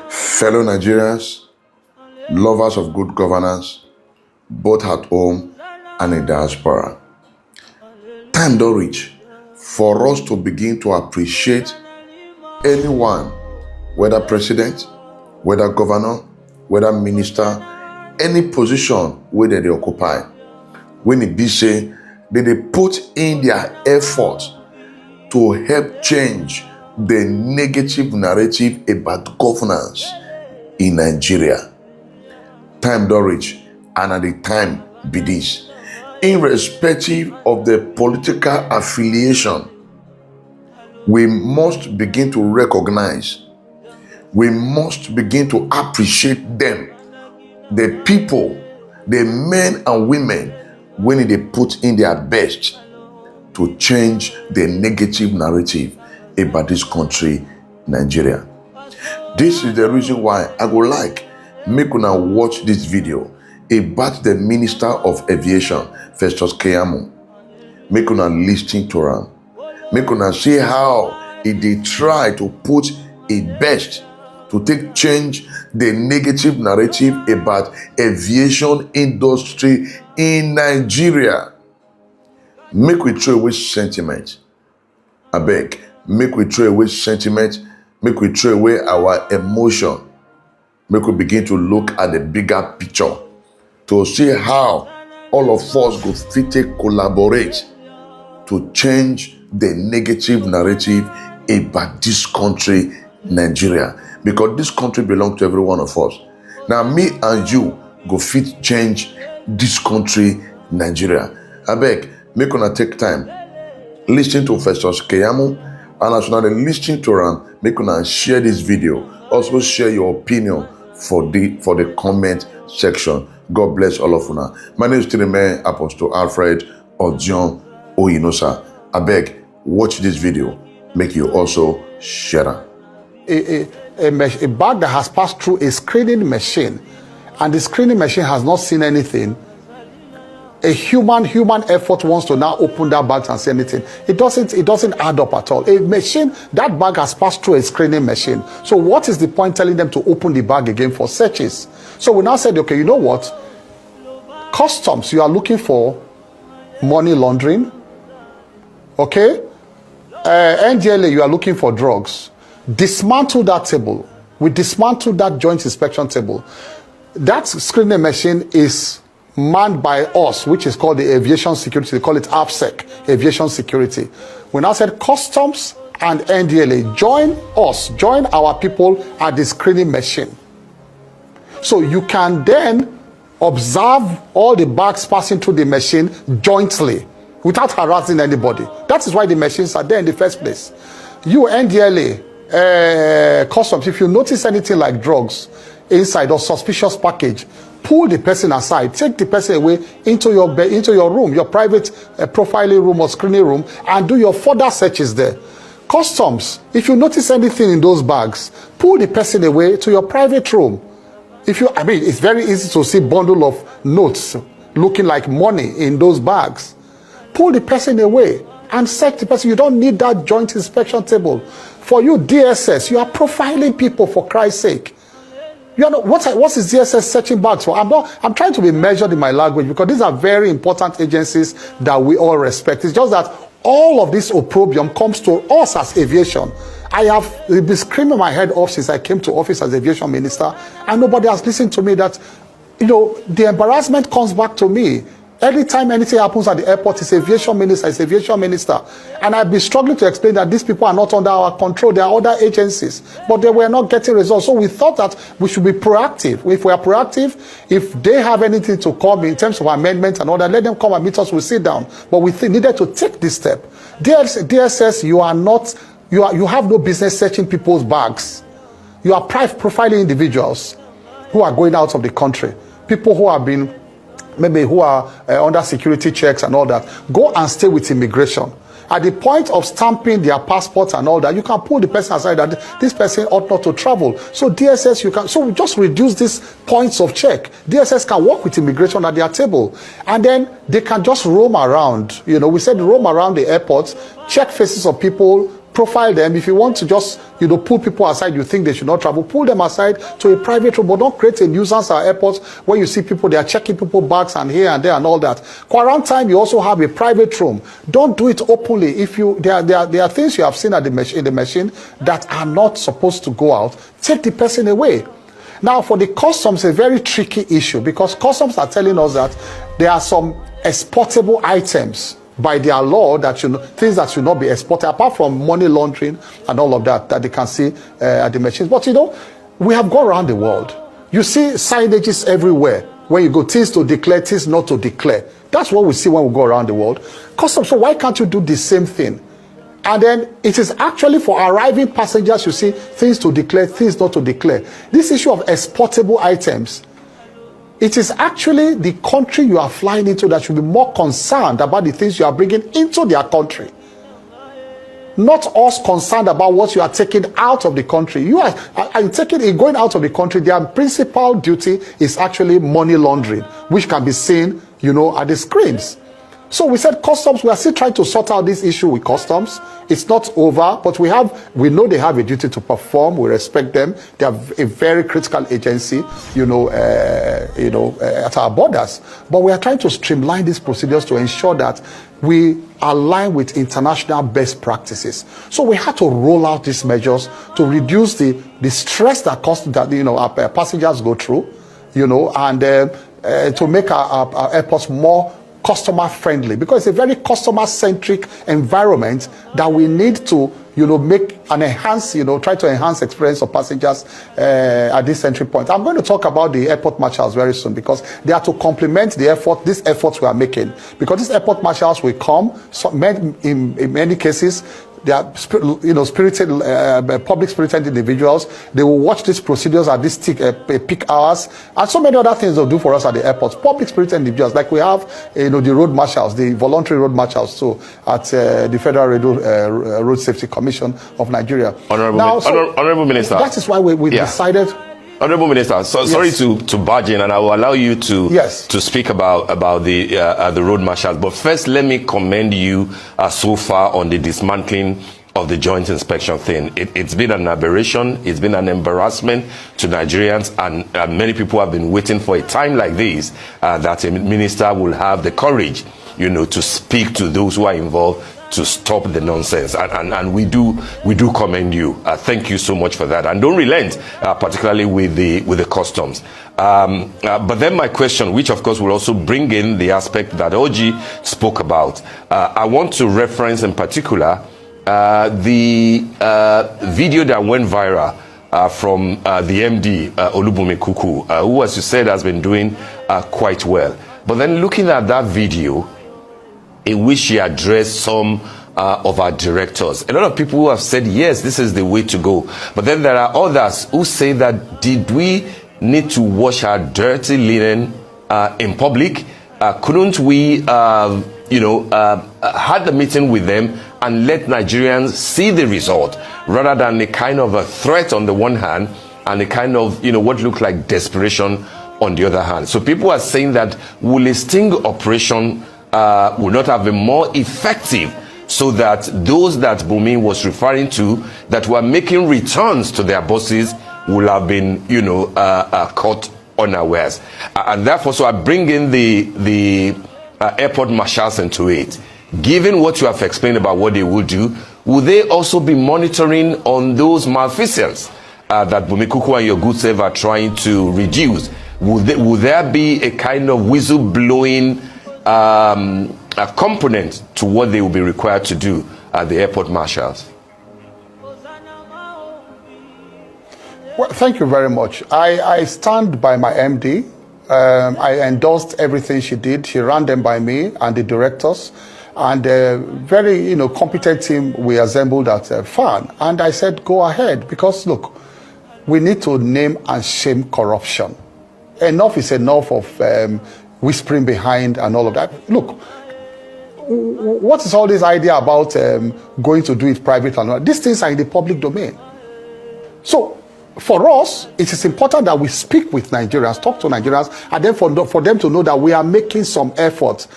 Fellow Nigerians, lovers of good governance, both at home and in diaspora, time don't reach for us to begin to appreciate anyone, whether president, whether governor, whether minister, any position where they occupy, when it be say they put in their effort to help change the negative narrative about governance in Nigeria. Time don't reach, and at the time be this. Irrespective of the political affiliation, we must begin to recognize, we must begin to appreciate them, the people, the men and women, when they put in their best to change the negative narrative about this country, Nigeria. This is the reason why I would like make una watch this video about the Minister of Aviation, Festus Keyamo. Make una listen to him. Make una see how he try to put his best to take change the negative narrative about aviation industry in Nigeria. Make we throw away sentiment. I beg, make we throw away sentiment, make we throw away our emotion, make we begin to look at the bigger picture to see how all of us go fit take collaborate to change the negative narrative about this country, Nigeria. Because this country belongs to every one of us. Now me and you go fit change this country, Nigeria. I beg, make una take time, listen to Festus Keyamo, and as una listen to him, make una share this video. Also share your opinion for the comment section. God bless all of una. My name is Tineme Apostle Alfred Odion Oyinosa. I beg, watch this video. Make you also share it. A bag that has passed through a screening machine, and the screening machine has not seen anything. A human effort wants to now open that bag and see anything. It doesn't add up at all. A machine, that bag has passed through a screening machine. So what is the point telling them to open the bag again for searches? So we now said, okay, you know what? Customs, you are looking for money laundering. Okay? NDLA, you are looking for drugs. Dismantle that table. We dismantle that joint inspection table. That screening machine is manned by us, which is called the aviation security. They call it APSEC, aviation security. We now said customs and NDLA, join us, join our people at the screening machine. So you can then observe all the bags passing through the machine jointly without harassing anybody. That is why the machines are there in the first place. You, NDLA, customs, if you notice anything like drugs inside or suspicious package, pull the person aside, take the person away into your room, your private profiling room or screening room, and do your further searches there. Customs, if you notice anything in those bags, pull the person away to your private room. It's very easy to see bundle of notes looking like money in those bags. Pull the person away and search the person. You don't need that joint inspection table. For you, DSS, you are profiling people, for Christ's sake. You know what is DSS searching bags for? I'm trying to be measured in my language, because these are very important agencies that we all respect. It's just that all of this opprobrium comes to us as aviation. I have been screaming my head off since I came to office as aviation minister, and nobody has listened to me. That, the embarrassment comes back to me. Every time anything happens at the airport, it's aviation minister. And I've been struggling to explain that these people are not under our control. There are other agencies, but they were not getting results. So we thought that we should be proactive. If we are proactive, if they have anything to come in terms of amendments and all that, let them come and meet us, we'll sit down. But we needed to take this step. DSS, you have no business searching people's bags. You are profiling individuals who are going out of the country. People who have been who are under security checks and all that. Go and stay with immigration. At the point of stamping their passports and all that, you can pull the person aside that this person ought not to travel. So DSS, so we just reduce these points of check. DSS can work with immigration at their table, and then they can just roam around. We said roam around the airports, check faces of people profile them. If you want to just, pull people aside, you think they should not travel, pull them aside to a private room, but don't create a nuisance at airports where you see people, they are checking people's bags and here and there and all that. Quarantine, you also have a private room. Don't do it openly. If there are things you have seen at in the machine that are not supposed to go out, take the person away. Now, for the customs, a very tricky issue, because customs are telling us that there are some exportable items by their law that things that should not be exported, apart from money laundering and all of that they can see at the machines. But we have gone around the world. You see signages everywhere when you go, things to declare, things not to declare. That's what we see when we go around the world. Customs, so why can't you do the same thing? And then it is actually for arriving passengers, you see, things to declare, things not to declare. This issue of exportable items, it is actually the country you are flying into that should be more concerned about the things you are bringing into their country. Not us concerned about what you are taking out of the country. You are going out of the country, their principal duty is actually money laundering, which can be seen, at the screens. So we said customs, we are still trying to sort out this issue with customs. It's not over, but we know they have a duty to perform. We respect them. They are a very critical agency, at our borders. But we are trying to streamline these procedures to ensure that we align with international best practices. So we had to roll out these measures to reduce the stress that our passengers go through, and to make our airports more customer friendly, because it's a very customer centric environment that we need to make and enhance, try to enhance experience of passengers at this entry point. I'm going to talk about the airport marshals very soon, because they are to complement these efforts we are making, because these airport marshals will come, in many cases they are spirited, public spirited individuals. They will watch these procedures at these peak hours, and so many other things they'll do for us at the airports. Public spirited individuals, like we have, the road marshals, the voluntary road marshals, at the Federal Road Safety Commission of Nigeria. Honorable Minister, that is why we decided. Honorable Minister, sorry to barge in, and I will allow you to speak about the road marshals. But first, let me commend you so far on the dismantling of the joint inspection thing. It's been an aberration. It's been an embarrassment to Nigerians, and many people have been waiting for a time like this that a minister will have the courage, to speak to those who are involved, to stop the nonsense, and we do commend you. Thank you so much for that, and don't relent, particularly with the customs. But then my question, which of course will also bring in the aspect that OG spoke about, I want to reference in particular the video that went viral from the MD Olubunmi Kuku, who, as you said, has been doing quite well. But then looking at that video, in which she addressed some of our directors, a lot of people who have said, yes, this is the way to go. But then there are others who say that, did we need to wash our dirty linen in public? Couldn't we, had the meeting with them and let Nigerians see the result, rather than a kind of a threat on the one hand and a kind of, what looked like desperation on the other hand? So people are saying that, will a sting operation will not have been more effective, so that those that Bumi was referring to that were making returns to their bosses will have been, caught unawares. And therefore, so I bring in the airport marshals into it. Given what you have explained about what they will do, will they also be monitoring on those malfeasance that Bumi Kuku and your good self are trying to reduce? Will there be a kind of whistle-blowing a component to what they will be required to do at the airport marshals? Well, thank you very much. I stand by my MD. I endorsed everything she did. She ran them by me and the directors, and very competent team we assembled at FAN. And I said, go ahead, because look, we need to name and shame corruption. Enough is enough of whispering behind and all of that. Look, what is all this idea about going to do it private and all? These things are in the public domain. So for us, it is important that we speak with Nigerians, talk to Nigerians, and then for them to know that we are making some effort.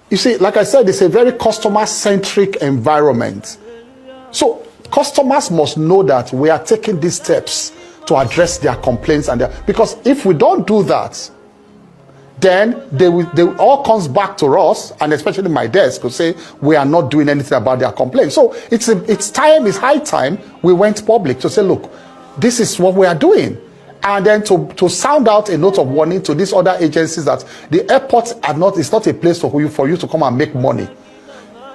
You see, like I said, it's a very customer-centric environment. So customers must know that we are taking these steps to address their complaints because if we don't do that, then they all comes back to us, and especially my desk, to say we are not doing anything about their complaints. So it's high time we went public to say, look, this is what we are doing. And then to sound out a note of warning to these other agencies that the airports it's not a place for you to come and make money.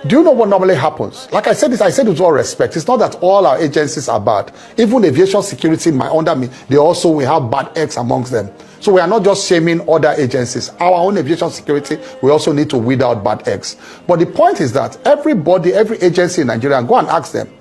Do you know what normally happens? Like I said with all respect, it's not that all our agencies are bad. Even aviation security under me, we have bad eggs amongst them. So we are not just shaming other agencies. Our own aviation security, we also need to weed out bad eggs. But the point is that every agency in Nigeria, go and ask them,